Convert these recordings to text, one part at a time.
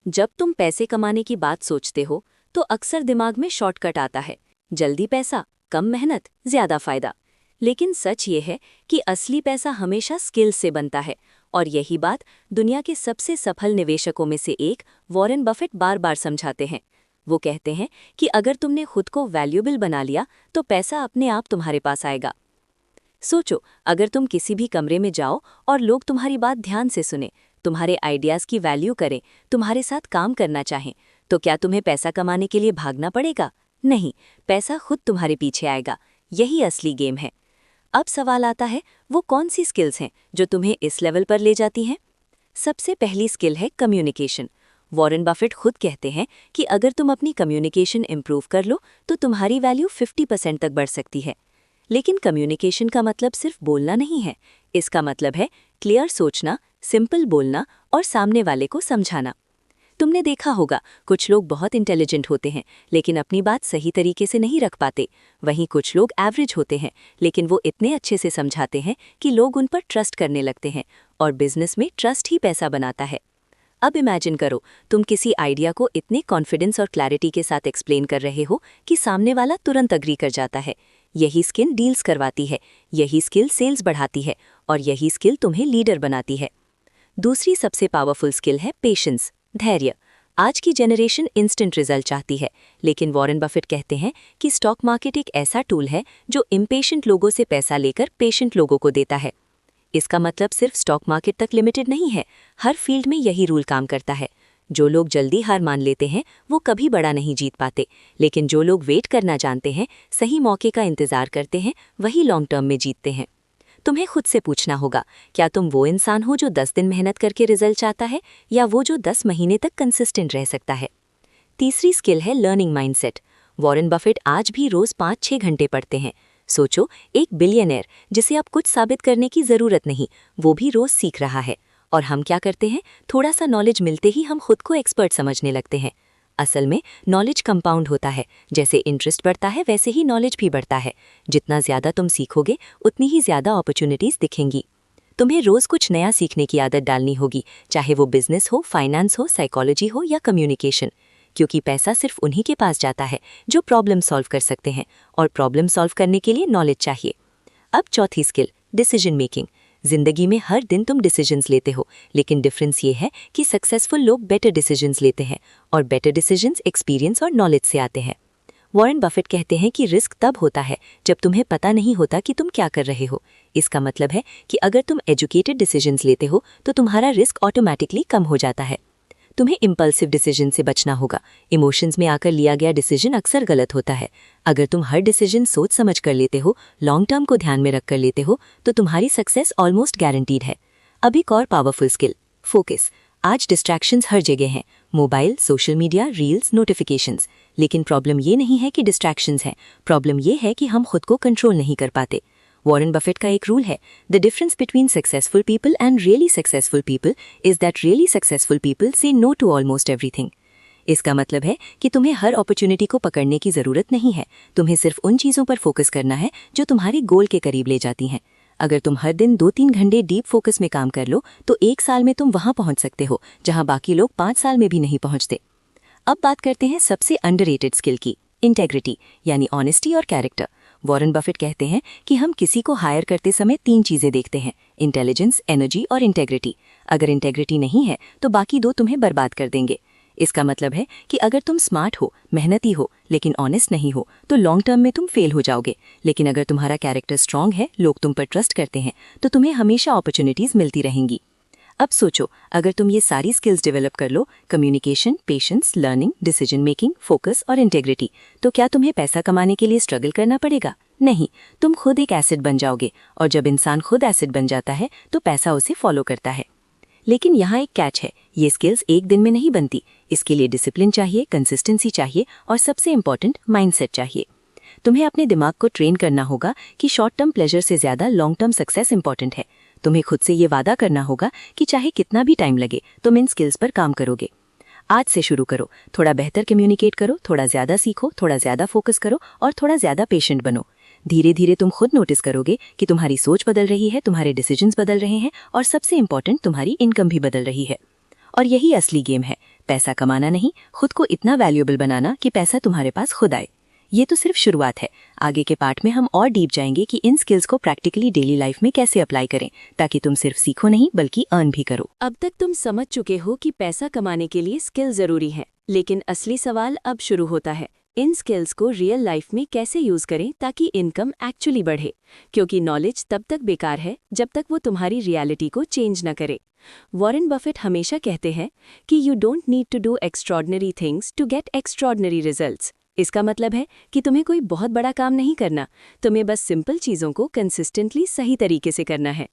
जब तुम पैसे कमाने की बात सोचते हो तो अक्सर दिमाग में शॉर्टकट आता है। जल्दी पैसा, कम मेहनत, ज्यादा फायदा। लेकिन सच ये है कि असली पैसा हमेशा स्किल से बनता है। और यही बात दुनिया के सबसे सफल निवेशकों में से एक वॉरेन बफेट बार बार समझाते हैं। वो कहते हैं कि अगर तुमने खुद को वैल्यूएबल बना लिया तो पैसा अपने आप तुम्हारे पास आएगा। सोचो, अगर तुम किसी भी कमरे में जाओ और लोग तुम्हारी बात ध्यान से सुने, तुम्हारे आइडियाज़ की वैल्यू करें, तुम्हारे साथ काम करना चाहें, तो क्या तुम्हें पैसा कमाने के लिए भागना पड़ेगा? नहीं, पैसा खुद तुम्हारे पीछे आएगा। यही असली गेम है। अब सवाल आता है, वो कौन सी स्किल्स हैं जो तुम्हें इस लेवल पर ले जाती हैं? सबसे पहली स्किल है कम्युनिकेशन। वॉरेन बफेट खुद कहते हैं कि अगर तुम अपनी कम्युनिकेशन इंप्रूव कर लो तो तुम्हारी वैल्यू 50% तक बढ़ सकती है। लेकिन कम्युनिकेशन का मतलब सिर्फ बोलना नहीं है। इसका मतलब है क्लियर सोचना, सिंपल बोलना और सामने वाले को समझाना। तुमने देखा होगा, कुछ लोग बहुत इंटेलिजेंट होते हैं लेकिन अपनी बात सही तरीके से नहीं रख पाते। वहीं कुछ लोग एवरेज होते हैं लेकिन वो इतने अच्छे से समझाते हैं कि लोग उन पर ट्रस्ट करने लगते हैं, और बिजनेस में ट्रस्ट ही पैसा बनाता है। अब इमेजिन करो, तुम किसी आइडिया को इतने कॉन्फिडेंस और क्लैरिटी के साथ एक्सप्लेन कर रहे हो कि सामने वाला तुरंत अग्री कर जाता है। यही स्किल डील्स करवाती है, यही स्किल सेल्स बढ़ाती है, और यही स्किल तुम्हें लीडर बनाती है। दूसरी सबसे पावरफुल स्किल है पेशेंस, धैर्य। आज की जनरेशन इंस्टेंट रिजल्ट चाहती है, लेकिन वॉरेन बफेट कहते हैं कि स्टॉक मार्केट एक ऐसा टूल है जो इम्पेशेंट लोगों से पैसा लेकर पेशेंट लोगों को देता है। इसका मतलब सिर्फ स्टॉक मार्केट तक लिमिटेड नहीं है, हर फील्ड में यही रूल काम करता है। जो लोग जल्दी हार मान लेते हैं वो कभी बड़ा नहीं जीत पाते, लेकिन जो लोग वेट करना जानते हैं, सही मौके का इंतजार करते हैं, वही लॉन्ग टर्म में जीतते हैं। तुम्हें खुद से पूछना होगा, क्या तुम वो इंसान हो जो 10 दिन मेहनत करके रिजल्ट चाहता है, या वो जो 10 महीने तक कंसिस्टेंट रह सकता है? तीसरी स्किल है लर्निंग माइंडसेट। वॉरेन बफेट आज भी रोज 5-6 घंटे पढ़ते हैं। सोचो, एक बिलियनर जिसे अब कुछ साबित करने की जरूरत नहीं, वो भी रोज सीख रहा है। और हम क्या करते हैं? थोड़ा सा नॉलेज मिलते ही हम खुद को एक्सपर्ट समझने लगते हैं। असल में नॉलेज कंपाउंड होता है। जैसे इंटरेस्ट बढ़ता है वैसे ही नॉलेज भी बढ़ता है। जितना ज्यादा तुम सीखोगे उतनी ही ज्यादा अपॉर्चुनिटीज दिखेंगी। तुम्हें रोज कुछ नया सीखने की आदत डालनी होगी, चाहे वो बिजनेस हो, फाइनेंस हो, साइकोलॉजी हो या कम्युनिकेशन। क्योंकि पैसा सिर्फ उन्हीं के पास जाता है जो प्रॉब्लम सॉल्व कर सकते हैं, और प्रॉब्लम सॉल्व करने के लिए नॉलेज चाहिए। अब चौथी स्किल, डिसीजन मेकिंग। जिंदगी में हर दिन तुम डिसीजंस लेते हो, लेकिन डिफरेंस ये है कि सक्सेसफुल लोग बेटर डिसीजंस लेते हैं, और बेटर डिसीजंस एक्सपीरियंस और नॉलेज से आते हैं। वॉरेन बफेट कहते हैं कि रिस्क तब होता है जब तुम्हें पता नहीं होता कि तुम क्या कर रहे हो। इसका मतलब है कि अगर तुम एजुकेटेड डिसीजंस लेते हो तो तुम्हारा रिस्क ऑटोमेटिकली कम हो जाता है। तुम्हें इम्पल्सिव डिसीजन से बचना होगा। इमोशंस में आकर लिया गया डिसीजन अक्सर गलत होता है। अगर तुम हर डिसीजन सोच समझ कर लेते हो, लॉन्ग टर्म को ध्यान में रख कर लेते हो, तो तुम्हारी सक्सेस ऑलमोस्ट गारंटीड है। अब एक और पावरफुल स्किल, फोकस। आज डिस्ट्रैक्शंस हर जगह हैं, mobile, social media, reels, notifications. लेकिन प्रॉब्लम ये नहीं है कि डिस्ट्रैक्शंस हैं, प्रॉब्लम ये है कि हम खुद को कंट्रोल नहीं कर पाते। वॉरेन बफेट का एक रूल है, the difference between successful people and really successful people is that really successful people से नो टू ऑलमोस्ट एवरीथिंग। इसका मतलब है कि तुम्हें हर अपॉर्चुनिटी को पकड़ने की जरूरत नहीं है, तुम्हें सिर्फ उन चीजों पर फोकस करना है जो तुम्हारे गोल के करीब ले जाती हैं। अगर तुम हर दिन 2-3 घंटे डीप फोकस में काम कर लो तो 1 साल में तुम वहां पहुंच सकते हो जहां बाकी लोग 5 साल में भी नहीं पहुंचते। अब बात करते हैं सबसे अंडररेटेड स्किल की, इंटेग्रिटी, यानी ऑनेस्टी और कैरेक्टर। वॉरेन बफेट कहते हैं कि हम किसी को हायर करते समय 3 चीजें देखते हैं, इंटेलिजेंस, एनर्जी और इंटेग्रिटी। अगर इंटेग्रिटी नहीं है तो बाकी 2 तुम्हें बर्बाद कर देंगे। इसका मतलब है कि अगर तुम स्मार्ट हो, मेहनती हो, लेकिन ऑनेस्ट नहीं हो तो लॉन्ग टर्म में तुम फेल हो जाओगे। लेकिन अगर तुम्हारा कैरेक्टर स्ट्रांग है, लोग तुम पर ट्रस्ट करते हैं, तो तुम्हें हमेशा अपॉर्चुनिटीज मिलती रहेंगी। अब सोचो, अगर तुम ये सारी स्किल्स डेवलप कर लो, communication, patience, learning, decision making, focus और इंटेग्रिटी, तो क्या तुम्हें पैसा कमाने के लिए स्ट्रगल करना पड़ेगा? नहीं, तुम खुद एक एसेट बन जाओगे, और जब इंसान खुद एसेट बन जाता है तो पैसा उसे फॉलो करता है। लेकिन यहाँ एक कैच है, ये स्किल्स एक दिन में नहीं बनती। इसके लिए डिसिप्लिन चाहिए, कंसिस्टेंसी चाहिए, और सबसे इंपॉर्टेंट माइंडसेट चाहिए। तुम्हें अपने दिमाग को ट्रेन करना होगा कि शॉर्ट टर्म प्लेजर से ज्यादा लॉन्ग टर्म सक्सेस इंपॉर्टेंट है। तुम्हें खुद से ये वादा करना होगा कि चाहे कितना भी टाइम लगे तुम इन स्किल्स पर काम करोगे। आज से शुरू करो, थोड़ा बेहतर कम्युनिकेट करो, थोड़ा ज्यादा सीखो, थोड़ा ज्यादा फोकस करो और थोड़ा ज्यादा पेशेंट बनो। धीरे धीरे तुम खुद नोटिस करोगे कि तुम्हारी सोच बदल रही है, तुम्हारे डिसीजंस बदल रहे हैं, और सबसे इंपॉर्टेंट, तुम्हारी इनकम भी बदल रही है। और यही असली गेम है, पैसा कमाना नहीं, खुद को इतना वैल्यूएबल बनाना कि पैसा तुम्हारे पास खुद आए। ये तो सिर्फ शुरुआत है। आगे के पार्ट में हम और डीप जाएंगे कि इन स्किल्स को प्रैक्टिकली डेली लाइफ में कैसे अप्लाई करें, ताकि तुम सिर्फ सीखो नहीं बल्कि अर्न भी करो। अब तक तुम समझ चुके हो कि पैसा कमाने के लिए स्किल जरूरी है, लेकिन असली सवाल अब शुरू होता है, इन स्किल्स को रियल लाइफ में कैसे यूज करें ताकि इनकम एक्चुअली बढ़े, क्योंकि नॉलेज तब तक बेकार है जब तक वो तुम्हारी रियलिटी को चेंज न करे। वॉरेन बफेट हमेशा कहते हैं कि you don't need to do extraordinary things to get extraordinary results. इसका मतलब है कि तुम्हें कोई बहुत बड़ा काम नहीं करना, तुम्हें बस सिंपल चीज़ों को कंसिस्टेंटली सही तरीके से करना है।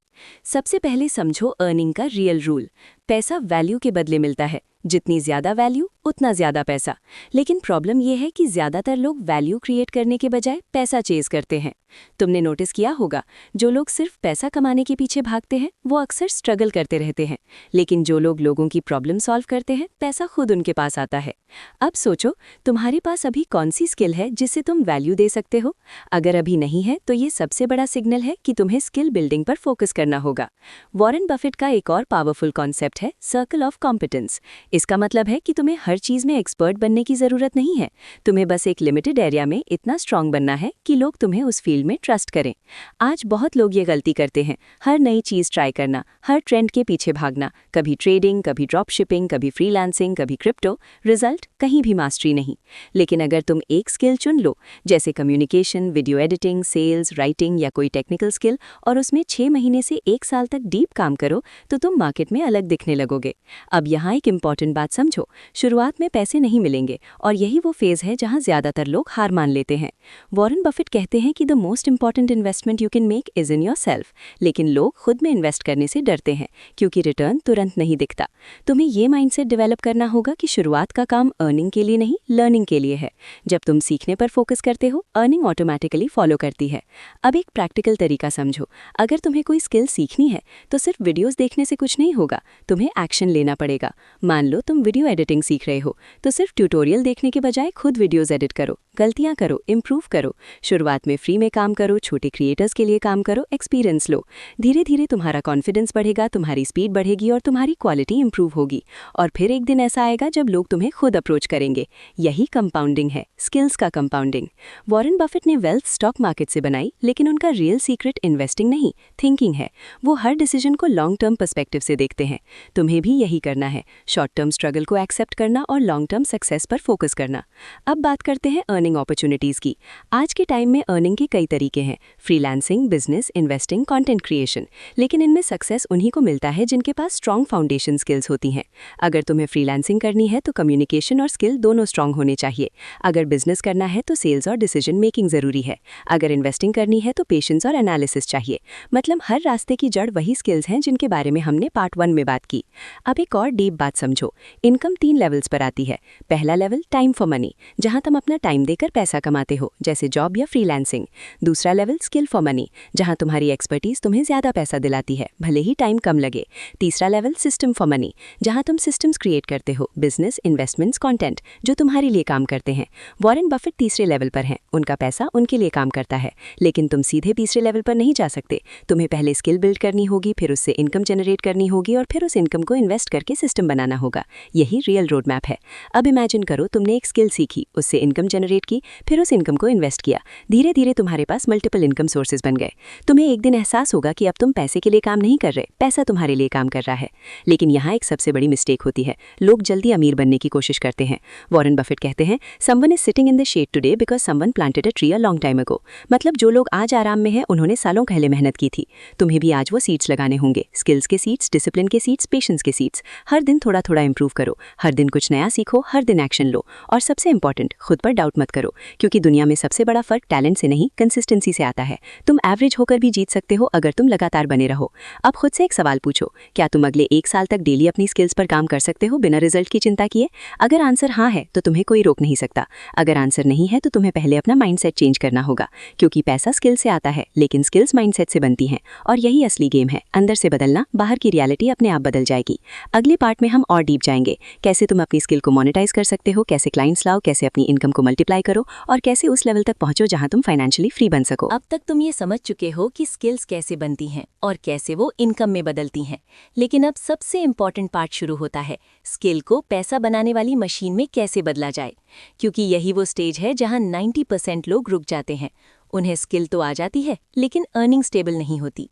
सबसे पहले समझो अर्निंग का रियल रूल। पैसा वैल्यू के बदले मिलता है, जितनी ज़्यादा वैल्यू उतना ज़्यादा पैसा। लेकिन प्रॉब्लम यह है कि ज़्यादातर लोग वैल्यू क्रिएट करने के बजाय पैसा चेज करते हैं। तुमने नोटिस किया होगा, जो लोग सिर्फ पैसा कमाने के पीछे भागते हैं वो अक्सर स्ट्रगल करते रहते हैं, लेकिन जो लोग लोगों की प्रॉब्लम सॉल्व करते हैं पैसा खुद उनके पास आता है। अब सोचो, तुम्हारे पास अभी कौन सी स्किल है जिससे तुम वैल्यू दे सकते हो? अगर अभी नहीं है तो ये सबसे बड़ा सिग्नल है कि तुम्हें स्किल बिल्डिंग पर फोकस करना होगा। वॉरेन बफेट का एक और पावरफुल कॉन्सेप्ट है सर्कल ऑफ कॉम्पिटेंस। इसका मतलब है कि तुम्हें हर चीज में एक्सपर्ट बनने की जरूरत नहीं है, तुम्हें बस एक लिमिटेड एरिया में इतना स्ट्रांग बनना है कि लोग तुम्हें उस फील्ड में ट्रस्ट करें। आज बहुत लोग ये गलती करते हैं, हर नई चीज ट्राई करना, हर ट्रेंड के पीछे भागना, कभी ट्रेडिंग, कभी ड्रॉप शिपिंग, कभी फ्रीलांसिंग, कभी क्रिप्टो, रिजल्ट कहीं भी मास्टरी नहीं। लेकिन अगर तुम एक स्किल चुन लो, जैसे communication, video editing, sales, writing या कोई टेक्निकल स्किल, और उसमें 6 महीने से 1 साल तक डीप काम करो, तो तुम मार्केट में अलग दिखने लगोगे। अब यहाँ एक इंपॉर्टेंट बात समझो, शुरुआत में पैसे नहीं मिलेंगे और यही वो फेज है जहाँ ज्यादातर लोग हार मान लेते हैं। वॉरेन बफेट कहते हैं कि the most important investment you can make is in your self, लेकिन लोग खुद में इन्वेस्ट करने से डरते हैं क्योंकि रिटर्न तुरंत नहीं दिखता। तुम्हें ये माइंडसेट डेवलप करना होगा कि शुरुआत का काम अर्निंग के लिए नहीं, लर्निंग के लिए है। जब तुम सीखने पर फोकस करते हो, अर्निंग ऑटोमेटिकली फॉलो करती है। अब एक प्रैक्टिकल तरीका समझो, अगर तुम्हें कोई स्किल सीखनी है तो सिर्फ वीडियोस देखने से कुछ नहीं होगा, तुम्हें एक्शन लेना पड़ेगा। मान लो तुम वीडियो एडिटिंग सीख रहे हो, तो सिर्फ ट्यूटोरियल देखने के बजाय खुद वीडियोस एडिट करो, गलतियां करो, इंप्रूव करो। शुरुआत में फ्री में काम करो, छोटे क्रिएटर्स के लिए काम करो, एक्सपीरियंस लो। धीरे धीरे तुम्हारा कॉन्फिडेंस बढ़ेगा, तुम्हारी स्पीड बढ़ेगी और तुम्हारी क्वालिटी इंप्रूव होगी। और फिर एक दिन ऐसा आएगा जब लोग तुम्हें खुद अप्रोच करेंगे। यही कंपाउंडिंग है, स्किल्स का कंपाउंडिंग। वॉरेन बफेट ने वेल्थ स्टॉक मार्केट से बनाई, लेकिन उनका रियल सीक्रेट इन्वेस्टिंग नहीं, थिंकिंग है। वो हर डिसीजन को लॉन्ग टर्म पर्सपेक्टिव से देखते हैं। तुम्हें भी यही करना है, शॉर्ट टर्म स्ट्रगल को एक्सेप्ट करना और लॉन्ग टर्म सक्सेस पर फोकस करना। अब बात करते हैं अर्निंग अपॉर्चुनिटीज की। आज के टाइम में अर्निंग के कई तरीके हैं, freelancing, business, investing, content creation. लेकिन इनमें सक्सेस उन्हीं को मिलता है जिनके पास स्ट्रॉन्ग फाउंडेशन स्किल्स होती हैं। अगर तुम्हें फ्रीलांसिंग करनी है तो कम्युनिकेशन और स्किल दोनों स्ट्रॉन्ग होने चाहिए। अगर बिजनेस करना है तो सेल्स और डिसीजन मेकिंग जरूरी है। अगर इन्वेस्टिंग करनी है तो पेशेंस और एनालिसिस चाहिए। मतलब हर रास्ते की जड़ वही स्किल्स हैं जिनके बारे में हमने पार्ट 1 में बात की। अब एक और डीप बात समझो, इनकम 3 लेवल्स पर आती है। पहला लेवल टाइम फॉर मनी, जहां तुम अपना टाइम देकर पैसा कमाते हो, जैसे जॉब या फ्रीलांसिंग। दूसरा लेवल स्किल फॉर मनी, जहां तुम्हारी एक्सपर्टीज तुम्हें ज्यादा पैसा दिलाती है, भले ही टाइम कम लगे। तीसरा लेवल सिस्टम फॉर मनी, जहां तुम सिस्टम्स क्रिएट करते हो, बिजनेस, इन्वेस्टमेंट्स, कंटेंट, जो तुम्हारे लिए काम करते हैं। वॉरेन बफेट तीसरे लेवल पर हैं, उनका पैसा उनके लिए काम करता है। लेकिन तुम सीधे तीसरे लेवल पर नहीं जा सकते, तुम्हें पहले स्किल बिल्ड करनी होगी, फिर उससे इनकम जनरेट करनी होगी और फिर उस इनकम को इन्वेस्ट करके सिस्टम बनाना होगा। यही रियल रोड मैप है। अब इमेजिन करो, तुमने एक स्किल सीखी, उससे इनकम जनरेट की, फिर उस इनकम को इन्वेस्ट किया। धीरे धीरे तुम्हारे पास मल्टीपल इनकम सोर्सेज बन गए। तुम्हें एक दिन एहसास होगा कि अब तुम पैसे के लिए काम नहीं कर रहे, पैसा तुम्हारे लिए काम कर रहा है। लेकिन यहाँ एक सबसे बड़ी मिस्टेक होती है, लोग जल्दी अमीर बनने की कोशिश करते हैं। वॉरेन बफेट कहते हैं, someone is sitting in the shade today because someone planted a tree a long time ago. मतलब जो लोग आज आराम में हैं, उन्होंने सालों पहले मेहनत की थी। तुम्हें भी आज वो सीड्स लगाने होंगे, स्किल्स के सीड्स, डिसिप्लिन के सीड्स, पेशेंस के सीड्स। हर दिन थोड़ा थोड़ा इंप्रूव करो, हर दिन कुछ नया सीखो, हर दिन एक्शन लो। और सबसे इंपॉर्टेंट, खुद पर डाउट मत करो, क्योंकि दुनिया में सबसे बड़ा फर्क टैलेंट से नहीं, कंसिस्टेंसी से आता है। तुम एवरेज होकर भी जीत सकते हो अगर तुम लगातार बने रहो। अब खुद से एक सवाल पूछो, क्या तुम अगले 1 साल तक डेली अपनी स्किल्स पर काम कर सकते हो बिना रिजल्ट की चिंता किए? अगर आंसर हाँ है तो तुम्हें कोई रोक नहीं सकता। अगर आंसर नहीं है तो तुम्हें पहले अपना माइंडसेट चेंज करना होगा, क्योंकि पैसा स्किल से आता है, लेकिन स्किल्स माइंडसेट से बनती हैं। और यही असली गेम है, अंदर से बदलना, बाहर की रियलिटी अपने आप बदल जाएगी। अगले पार्ट में हम और डीप जाएंगे। कैसे तुम अपनी स्किल को मोनेटाइज कर सकते हो, कैसे क्लाइंट्स लाओ, कैसे अपनी इनकम को मल्टीप्लाई करो और कैसे उस लेवल तक पहुंचो जहां तुम फाइनेंशियली फ्री बन सको। अब तक तुम ये समझ चुके हो कि स्किल्स कैसे बनती हैं और कैसे वो इनकम में बदलती हैं। लेकिन अब सबसे इम्पॉर्टेंट पार्ट शुरू होता है, स्किल को पैसा बनाने वाली मशीन में कैसे बदला जाए। क्योंकि यही वो स्टेज है जहां 90% लोग रुक जाते हैं। उन्हें स्किल तो आ जाती है लेकिन अर्निंग स्टेबल नहीं होती।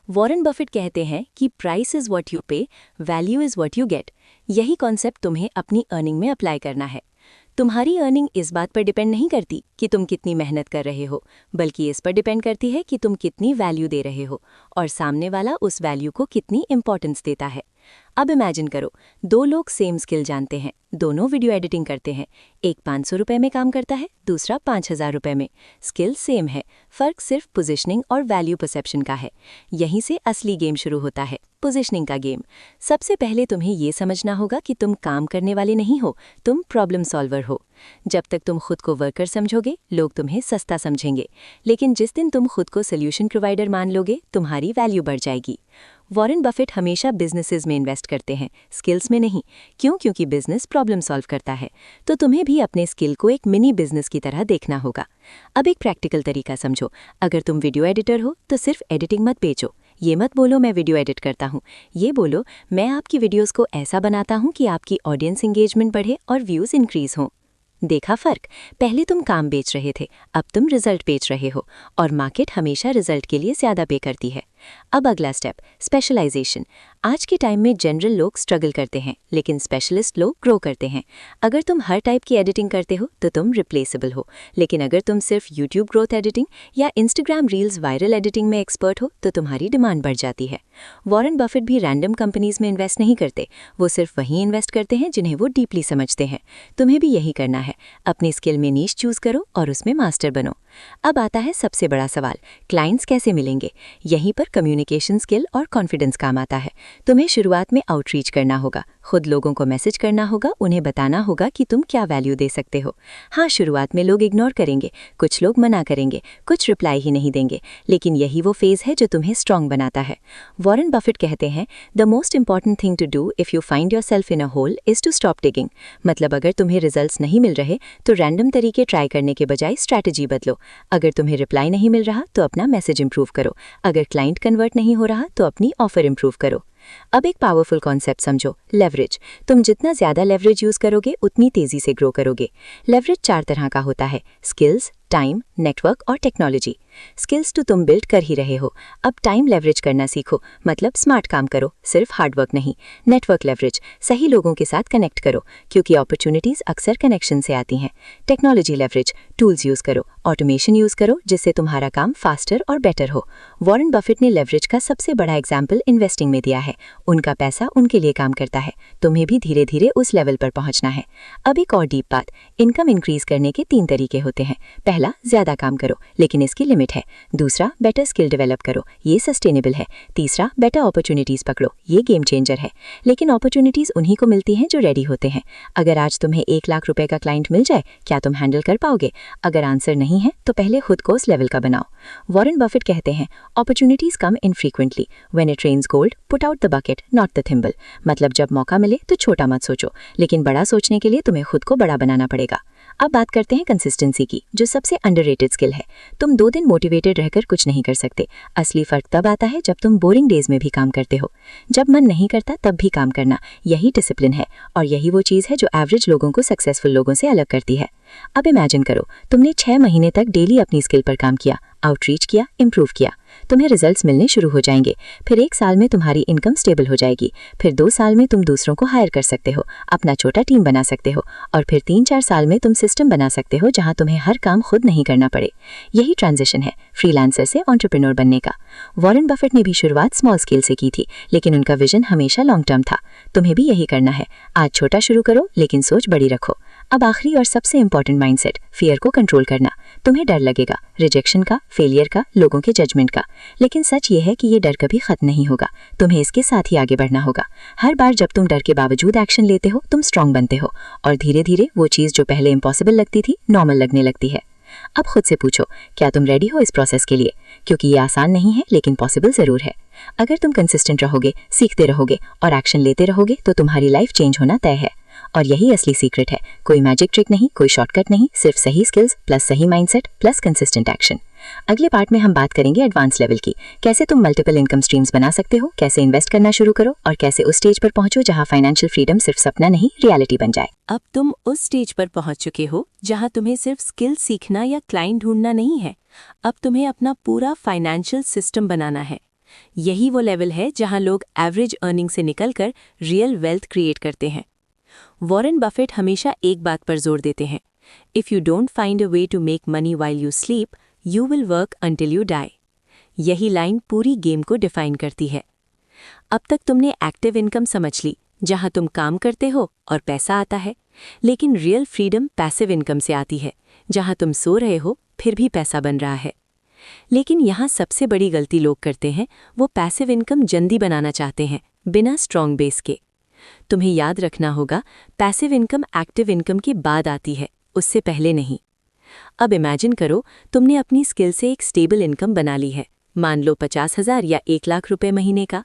वॉरेन बफेट कहते हैं कि प्राइस इज व्हाट यू पे, value is what you get. यही कॉन्सेप्ट तुम्हें अपनी अर्निंग में अप्लाई करना है। तुम्हारी अर्निंग इस बात पर डिपेंड नहीं करती कि तुम कितनी मेहनत कर रहे हो, बल्कि इस पर डिपेंड करती है कि तुम कितनी वैल्यू दे रहे हो और सामने वाला उस वैल्यू को कितनी इंपॉर्टेंस देता है। अब इमेजिन करो, दो लोग सेम स्किल जानते हैं, दोनों वीडियो एडिटिंग करते हैं। एक 500 रुपये में काम करता है, दूसरा 5000 रुपये में। स्किल सेम है, फर्क सिर्फ पोजीशनिंग और वैल्यू परसेप्शन का है। यहीं से असली गेम शुरू होता है, पोजीशनिंग का गेम। सबसे पहले तुम्हें ये समझना होगा कि तुम काम करने वाले नहीं हो, तुम प्रॉब्लम सॉल्वर हो। जब तक तुम खुद को वर्कर समझोगे, लोग तुम्हें सस्ता समझेंगे, लेकिन जिस दिन तुम खुद को सोल्यूशन प्रोवाइडर मान लोगे, तुम्हारी वैल्यू बढ़ जाएगी। वॉरेन बफेट हमेशा बिजनेसेस में इन्वेस्ट करते हैं, स्किल्स में नहीं। क्यों? क्योंकि बिजनेस प्रॉब्लम सॉल्व करता है। तो तुम्हें भी अपने स्किल को एक मिनी बिजनेस की तरह देखना होगा। अब एक प्रैक्टिकल तरीका समझो। अगर तुम वीडियो एडिटर हो तो सिर्फ एडिटिंग मत बेचो। ये मत बोलो मैं वीडियो एडिट करता हूँ, ये बोलो मैं आपकी वीडियोस को ऐसा बनाता हूँ कि आपकी ऑडियंस इंगेजमेंट बढ़े और व्यूज़ इंक्रीज हों। देखा फर्क? पहले तुम काम बेच रहे थे, अब तुम रिजल्ट बेच रहे हो, और मार्केट हमेशा रिजल्ट के लिए ज़्यादा पे करती है। अब अगला स्टेप, स्पेशलाइजेशन। आज के टाइम में जनरल लोग स्ट्रगल करते हैं, लेकिन स्पेशलिस्ट लोग ग्रो करते हैं। अगर तुम हर टाइप की एडिटिंग करते हो तो तुम रिप्लेसेबल हो, लेकिन अगर तुम सिर्फ यूट्यूब ग्रोथ एडिटिंग या इंस्टाग्राम रील्स वायरल एडिटिंग में एक्सपर्ट हो तो तुम्हारी डिमांड बढ़ जाती है। वॉरेन बफेट भी रैंडम कंपनीज में इन्वेस्ट नहीं करते, वो सिर्फ वहीं इन्वेस्ट करते हैं जिन्हें वो डीपली समझते हैं। तुम्हें भी यही करना है, अपनी स्किल में नीश चूज करो और उसमें मास्टर बनो। अब आता है सबसे बड़ा सवाल, क्लाइंट्स कैसे मिलेंगे? यहीं पर कम्युनिकेशन स्किल और कॉन्फिडेंस काम आता है। तुम्हें शुरुआत में आउटरीच करना होगा, खुद लोगों को मैसेज करना होगा, उन्हें बताना होगा कि तुम क्या वैल्यू दे सकते हो। हाँ, शुरुआत में लोग इग्नोर करेंगे, कुछ लोग मना करेंगे, कुछ रिप्लाई ही नहीं देंगे, लेकिन यही वो फेज है जो तुम्हें स्ट्रांग बनाता है। वॉरेन बफेट कहते हैं, the most important thing to do if you find yourself in a hole is to stop digging. मतलब अगर तुम्हें रिजल्ट्स नहीं मिल रहे तो रैंडम तरीके ट्राई करने के बजाय स्ट्रैटेजी बदलो। अगर तुम्हें रिप्लाई नहीं मिल रहा तो अपना मैसेज इंप्रूव करो, अगर क्लाइंट कन्वर्ट नहीं हो रहा तो अपनी ऑफर इंप्रूव करो। अब एक पावरफुल कॉन्सेप्ट समझो, लेवरेज। तुम जितना ज्यादा लेवरेज यूज करोगे उतनी तेजी से ग्रो करोगे। लेवरेज 4 तरह का होता है, स्किल्स, टाइम, नेटवर्क और टेक्नोलॉजी। स्किल्स तो तुम बिल्ड कर ही रहे हो, अब टाइम लेवरेज करना सीखो, मतलब स्मार्ट काम करो, सिर्फ हार्डवर्क नहीं। नेटवर्क लेवरेज, सही लोगों के साथ कनेक्ट करो, क्योंकि अपॉर्चुनिटीज अक्सर कनेक्शन से आती हैं। टेक्नोलॉजी लेवरेज, टूल्स यूज करो, ऑटोमेशन यूज करो, जिससे तुम्हारा काम फास्टर और बेटर हो। वॉरेन बफेट ने लेवरेज का सबसे बड़ा एग्जाम्पल इन्वेस्टिंग में दिया है। उनका पैसा उनके लिए काम करता है, तुम्हें भी धीरे धीरे उस लेवल पर पहुंचना है। अब एक और डीप बात, इनकम इंक्रीज करने के 3 तरीके होते हैं। पहला, ज्यादा काम करो, लेकिन इसकी लिमिट है। दूसरा, बेटर स्किल डेवलप करो, ये सस्टेनेबल है। तीसरा, बेटर अपॉर्चुनिटीज पकड़ो, ये गेम चेंजर है। लेकिन अपॉर्चुनिटीज उन्हीं को मिलती हैं जो रेडी होते हैं। अगर आज तुम्हें 1 लाख रुपए का क्लाइंट मिल जाए, क्या तुम हैंडल कर पाओगे? अगर आंसर नहीं है तो पहले खुद को उस लेवल का बनाओ। वॉरेन बफेट कहते हैं, opportunities come infrequently, when it rains gold put out the bucket not the thimble. मतलब जब मौका मिले तो छोटा मत सोचो, लेकिन बड़ा सोचने के लिए तुम्हें खुद को बड़ा बनाना पड़ेगा। अब बात करते हैं कंसिस्टेंसी की, जो सबसे अंडररेटेड स्किल है। तुम 2 दिन मोटिवेटेड रहकर कुछ नहीं कर सकते। असली फर्क तब आता है जब तुम बोरिंग डेज में भी काम करते हो। जब मन नहीं करता तब भी काम करना, यही डिसिप्लिन है, और यही वो चीज़ है जो एवरेज लोगों को सक्सेसफुल लोगों से अलग करती है। अब इमेजिन करो, तुमने 6 महीने तक डेली अपनी स्किल पर काम किया, आउटरीच किया, इंप्रूव किया। तुम्हें रिजल्ट्स मिलने शुरू हो जाएंगे। फिर 1 साल में तुम्हारी इनकम स्टेबल हो जाएगी। फिर 2 साल में तुम दूसरों को हायर कर सकते हो, अपना छोटा टीम बना सकते हो, और फिर 3-4 साल में तुम सिस्टम बना सकते हो जहां तुम्हें हर काम खुद नहीं करना पड़े। यही ट्रांजिशन है फ्रीलांसर से एंटरप्रेन्योर बनने का। वॉरेन बफेट ने भी शुरुआत स्मॉल स्केल से की थी, लेकिन उनका विजन हमेशा लॉन्ग टर्म था। तुम्हें भी यही करना है। आज छोटा शुरू करो, लेकिन सोच बड़ी रखो। अब आखिरी और सबसे इंपॉर्टेंट माइंडसेट, फियर को कंट्रोल करना। तुम्हें डर लगेगा, रिजेक्शन का, फेलियर का, लोगों के जजमेंट का, लेकिन सच ये है कि ये डर कभी खत्म नहीं होगा। तुम्हें इसके साथ ही आगे बढ़ना होगा। हर बार जब तुम डर के बावजूद एक्शन लेते हो, तुम स्ट्रांग बनते हो, और धीरे धीरे वो चीज़ जो पहले इम्पॉसिबल लगती थी, नॉर्मल लगने लगती है। अब खुद से पूछो, क्या तुम रेडी हो इस प्रोसेस के लिए? क्योंकि ये आसान नहीं है, लेकिन पॉसिबल ज़रूर है। अगर तुम कंसिस्टेंट रहोगे, सीखते रहोगे और एक्शन लेते रहोगे तो तुम्हारी लाइफ चेंज होना तय है। और यही असली सीक्रेट है। कोई मैजिक ट्रिक नहीं, कोई शॉर्टकट नहीं, सिर्फ सही स्किल्स प्लस सही माइंडसेट प्लस कंसिस्टेंट एक्शन। अगले पार्ट में हम बात करेंगे एडवांस लेवल की, कैसे तुम मल्टीपल इनकम स्ट्रीम्स बना सकते हो, कैसे इन्वेस्ट करना शुरू करो और कैसे उस स्टेज पर पहुंचो जहां फाइनेंशियल फ्रीडम सिर्फ सपना नहीं, रियलिटी बन जाए। अब तुम उस स्टेज पर पहुंच चुके हो जहां तुम्हें सिर्फ स्किल सीखना या क्लाइंट ढूंढना नहीं है, अब तुम्हें अपना पूरा फाइनेंशियल सिस्टम बनाना है। यही वो लेवल है जहां लोग एवरेज अर्निंग से निकलकर रियल वेल्थ क्रिएट करते हैं। वॉरेन बफेट हमेशा एक बात पर जोर देते हैं, if you don't find a way to make money while you sleep, you will work until you die. यही लाइन पूरी गेम को डिफाइन करती है। अब तक तुमने एक्टिव इनकम समझ ली, जहां तुम काम करते हो और पैसा आता है, लेकिन रियल फ्रीडम पैसिव इनकम से आती है, जहां तुम सो रहे हो फिर भी पैसा बन रहा है। लेकिन यहाँ सबसे बड़ी गलती लोग करते हैं, वो पैसिव इनकम जल्दी बनाना चाहते हैं, बिना स्ट्रॉन्ग बेस के। तुम्हें याद रखना होगा, पैसिव इनकम एक्टिव इनकम के बाद आती है, उससे पहले नहीं। अब इमेजिन करो, तुमने अपनी स्किल से एक स्टेबल इनकम बना ली है, मान लो 50,000 या 1 लाख रुपए महीने का।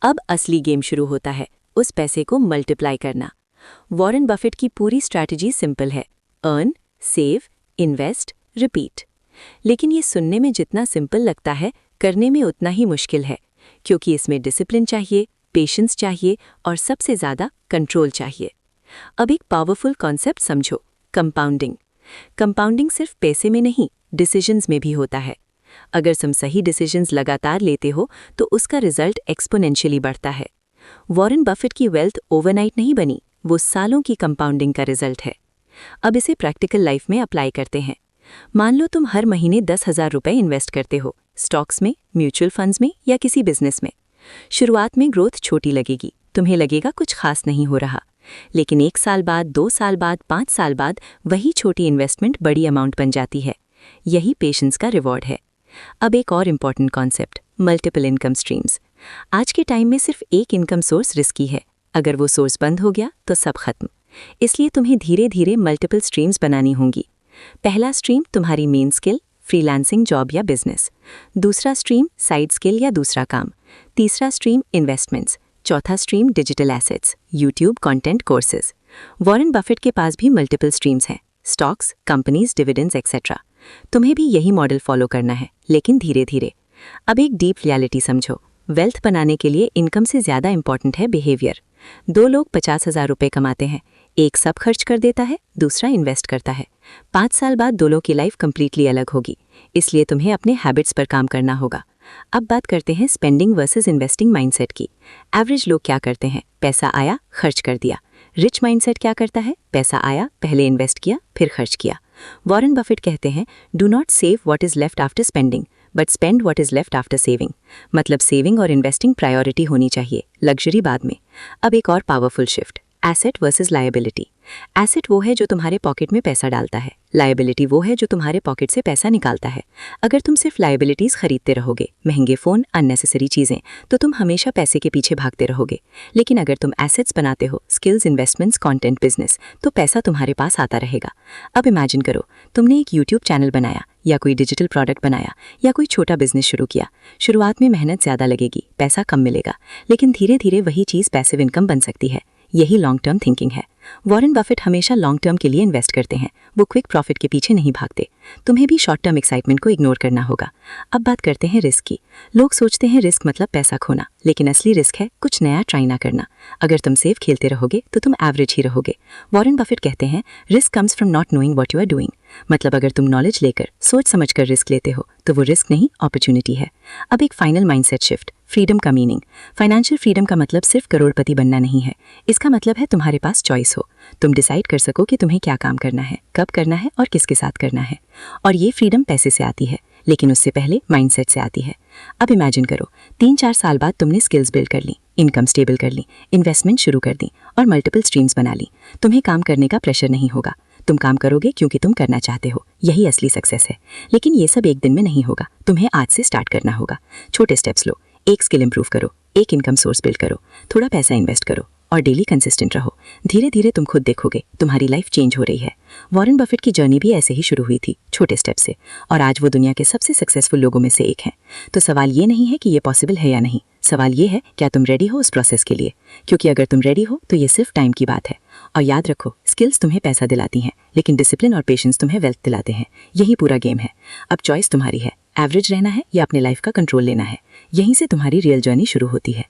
अब असली गेम शुरू होता है, उस पैसे को मल्टीप्लाई करना। वॉरेन बफेट की पूरी स्ट्रैटेजी सिंपल है, अर्न, सेव, इन्वेस्ट, रिपीट। लेकिन ये सुनने में जितना सिंपल लगता है, करने में उतना ही मुश्किल है, क्योंकि इसमें डिसिप्लिन चाहिए, पेशेंस चाहिए और सबसे ज़्यादा कंट्रोल चाहिए। अब एक पावरफुल कॉन्सेप्ट समझो, कंपाउंडिंग। कंपाउंडिंग सिर्फ पैसे में नहीं, डिसीजंस में भी होता है। अगर तुम सही डिसीजंस लगातार लेते हो तो उसका रिजल्ट एक्सपोनेंशियली बढ़ता है। वॉरेन बफेट की वेल्थ ओवरनाइट नहीं बनी, वो सालों की कंपाउंडिंग का रिजल्ट है। अब इसे प्रैक्टिकल लाइफ में अप्लाई करते हैं। मान लो तुम हर महीने 10,000 रुपए इन्वेस्ट करते हो, स्टॉक्स में, म्यूचुअल फंड्स में या किसी बिजनेस में। शुरुआत में ग्रोथ छोटी लगेगी, तुम्हें लगेगा कुछ खास नहीं हो रहा, लेकिन 1 साल बाद, 2 साल बाद, 5 साल बाद वही छोटी इन्वेस्टमेंट बड़ी अमाउंट बन जाती है। यही पेशेंस का रिवॉर्ड है। अब एक और important concept, multiple income streams. आज के टाइम में सिर्फ एक इनकम सोर्स रिस्की है, अगर वो सोर्स बंद हो गया तो सब खत्म। इसलिए तुम्हें धीरे धीरे मल्टीपल स्ट्रीम्स बनानी होंगी। पहला स्ट्रीम तुम्हारी मेन स्किल, फ्रीलांसिंग जॉब या बिजनेस। दूसरा स्ट्रीम साइड स्किल या दूसरा काम। तीसरा स्ट्रीम इन्वेस्टमेंट्स। चौथा stream digital assets, YouTube content courses. Warren Buffett के पास भी मल्टीपल स्ट्रीम्स हैं, स्टॉक्स, कंपनीज, डिविडेंड्स एक्सेट्रा। तुम्हें भी यही मॉडल फॉलो करना है, लेकिन धीरे धीरे। अब एक डीप रियलिटी समझो, वेल्थ बनाने के लिए इनकम से ज़्यादा इंपॉर्टेंट है बिहेवियर। 2 लोग 50,000 रुपये कमाते हैं, एक सब खर्च कर देता है, दूसरा इन्वेस्ट करता है। 5 साल बाद दोनों की लाइफ कंप्लीटली अलग होगी, इसलिए तुम्हें अपने हैबिट्स पर काम करना होगा। अब बात करते हैं स्पेंडिंग वर्सेस इन्वेस्टिंग माइंडसेट की। एवरेज लोग क्या करते हैं, पैसा आया खर्च कर दिया। रिच माइंडसेट क्या करता है, पैसा आया पहले इन्वेस्ट किया फिर खर्च किया। वॉरेन बफेट कहते हैं, do not save what is left after spending, but spend what is left after saving. मतलब सेविंग और इन्वेस्टिंग प्रायोरिटी होनी चाहिए, लग्जरी बाद में। अब एक और powerful shift, asset versus liability. Asset वो है जो तुम्हारे पॉकेट में पैसा डालता है, लायबिलिटी वो है जो तुम्हारे पॉकेट से पैसा निकालता है। अगर तुम सिर्फ लायबिलिटीज़ खरीदते रहोगे, महंगे फ़ोन, अननेसेसरी चीज़ें, तो तुम हमेशा पैसे के पीछे भागते रहोगे। लेकिन अगर तुम एसेट्स बनाते हो, स्किल्स, इन्वेस्टमेंट्स, कंटेंट, बिजनेस, तो पैसा तुम्हारे पास आता रहेगा। अब इमेजिन करो, तुमने एक यूट्यूब चैनल बनाया या कोई डिजिटल प्रोडक्ट बनाया या कोई छोटा बिजनेस शुरू किया। शुरुआत में मेहनत ज़्यादा लगेगी, पैसा कम मिलेगा, लेकिन धीरे धीरे वही चीज़ पैसिव इनकम बन सकती है। यही लॉन्ग टर्म थिंकिंग है। वॉरेन बफेट हमेशा लॉन्ग टर्म के लिए इन्वेस्ट करते हैं, वो क्विक प्रॉफिट के पीछे नहीं भागते। तुम्हें भी शॉर्ट टर्म एक्साइटमेंट को इग्नोर करना होगा। अब बात करते हैं रिस्क की। लोग सोचते हैं रिस्क मतलब पैसा खोना, लेकिन असली रिस्क है कुछ नया ट्राई ना करना। अगर तुम सेफ खेलते रहोगे तो तुम एवरेज ही रहोगे। वॉरेन बफेट कहते हैं, risk comes from not knowing what you are doing. मतलब अगर तुम नॉलेज लेकर, सोच समझकर रिस्क लेते हो तो वो रिस्क नहीं, अपॉर्चुनिटी है। अब एक फाइनल माइंडसेट शिफ्ट, फ्रीडम का मीनिंग। फाइनेंशियल फ्रीडम का मतलब सिर्फ करोड़पति बनना नहीं है, इसका मतलब है तुम्हारे पास चॉइस हो। तुम डिसाइड कर सको कि तुम्हें क्या काम करना है, कब करना है और किसके साथ करना है। और ये फ्रीडम पैसे से आती है, लेकिन उससे पहले माइंडसेट से आती है। अब इमेजिन करो, 3-4 साल बाद तुमने स्किल्स बिल्ड कर ली, इनकम स्टेबल कर ली, इन्वेस्टमेंट शुरू कर दी और मल्टीपल स्ट्रीम्स बना ली। तुम्हें काम करने का प्रेशर नहीं होगा, तुम काम करोगे क्योंकि तुम करना चाहते हो। यही असली सक्सेस है। लेकिन ये सब एक दिन में नहीं होगा, तुम्हें आज से स्टार्ट करना होगा। छोटे स्टेप्स लो, एक स्किल इंप्रूव करो, एक इनकम सोर्स बिल्ड करो, थोड़ा पैसा इन्वेस्ट करो और डेली कंसिस्टेंट रहो। धीरे धीरे तुम खुद देखोगे तुम्हारी लाइफ चेंज हो रही है। वॉरेन बफेट की जर्नी भी ऐसे ही शुरू हुई थी, छोटे स्टेप से, और आज वो दुनिया के सबसे सक्सेसफुल लोगों में से एक हैं। तो सवाल ये नहीं है कि ये पॉसिबल है या नहीं, सवाल ये है क्या तुम रेडी हो उस प्रोसेस के लिए। क्योंकि अगर तुम रेडी हो तो ये सिर्फ टाइम की बात है। और याद रखो, स्किल्स तुम्हें पैसा दिलाती हैं, लेकिन डिसिप्लिन और पेशेंस तुम्हें वेल्थ दिलाते हैं। यही पूरा गेम है। अब चॉइस तुम्हारी है, एवरेज रहना है या अपने लाइफ का कंट्रोल लेना है। यहीं से तुम्हारी रियल जर्नी शुरू होती है।